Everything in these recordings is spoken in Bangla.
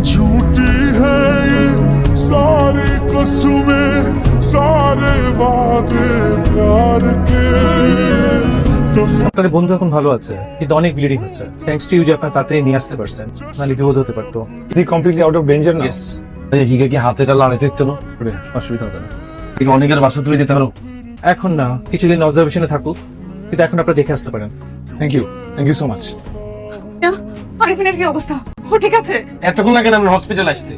झूठी है ये सारी कसमें सारे वादे प्यार के। আপনাদের বন্ধু এখন ভালো আছে, কিন্তু অনেক ব্লিডিং হচ্ছে। থ্যাঙ্কস টু ইউ যে আপনার তাড়াতাড়ি নিয়ে আসতে পারছেন, নাহলে বিপদ হতে পারতো। জি কমপ্লিটলি আউট অফ ডেঞ্জার না? ইয়েস, হিগে কি হাতেটা লাড়াইতে দিত না? অসুবিধা হবে না। ঠিক অনেকের বাসা তুলে দিতে পারো? এখন না, কিছুদিন অবজারভেশনে থাকুক, কিন্তু এখন আপনারা দেখে আসতে পারেন। Thank you so much. আরিফিনের কি অবস্থা? ও ঠিক আছে? এতক্ষণ লাগে না আমরা হসপিটাল আসতে?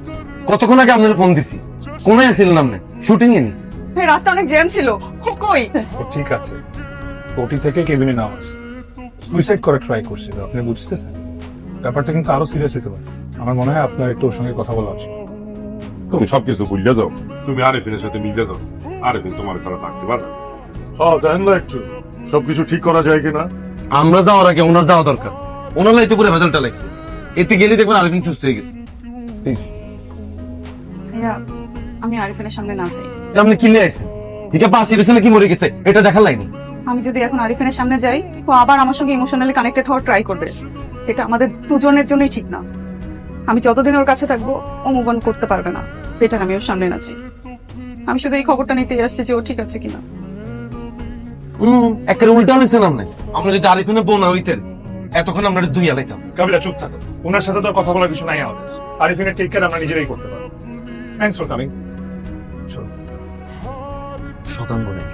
কতক্ষণ আগে আপনার ফোন দিছি? কোনায় ছিলেন আপনি? শুটিং এ? এই রাস্তা অনেক জ্যাম ছিল। ও কই? ও ঠিক আছে, ওটি থেকে কেবিনে নেওয়া হয়েছে। সুইসাইড করার ট্রাই করছিল, আপনি বুঝতেছেন? ব্যাপারটা কিন্তু আরো সিরিয়াস হতে পারে। আমার মনে হয় আপনার একটু ওর সঙ্গে কথা বলা উচিত। তুমি সবকিছু ভুলে যাও, তুমি আরিফিনের সাথে মিলে যাও। আরিফিন তোমার ছাড়া থাকতে পারবে না। দেখেন না একটু সবকিছু ঠিক করা যায় কিনা। আমরা যাওয়ার আগে ওনার যাওয়া দরকার। ওনার লাইতে পুরো ভেজালটা লাগছে। এতে গেলে দেখবেন আরিফিন সুস্থ হয়ে গেছে। প্লিজ ভাইয়া, আমি আরিফিনের সামনে না যাই। আপনি কি নিয়ে আসছেন? এটা পাঁচ হিরোছে নাকি মরে গেছে এটা দেখার লাগনি। আমি যদি এখন আরিফিনের সামনে যাই, ও আবার আমার সঙ্গে ইমোশনালি কানেক্টেড হওয়ার ট্রাই করবে। এটা আমাদের দুজনের জন্যই ঠিক না। আমি যতদিন ওর কাছে থাকবো, ও মুভ অন করতে পারবে না। বেটার আমি ওর সামনে না যাই। আমি শুধু এই খবরটা নিতে আসছি যে ও ঠিক আছে কিনা। একটা উল্টা হয়েছে না? আমরা যদি আরিফিনের বউ না হইতেন এতক্ষণ আমরা দুই আলাইতাম। কাবিলা চুপ থাকো, ওনার সাথে তো আর কথা বলার কিছু নাই আমাদের। আরিফিনের টেক কেয়ার আমরা নিজেরাই করতে পারবো। Thanks for coming. শতাঙ্গ নেই।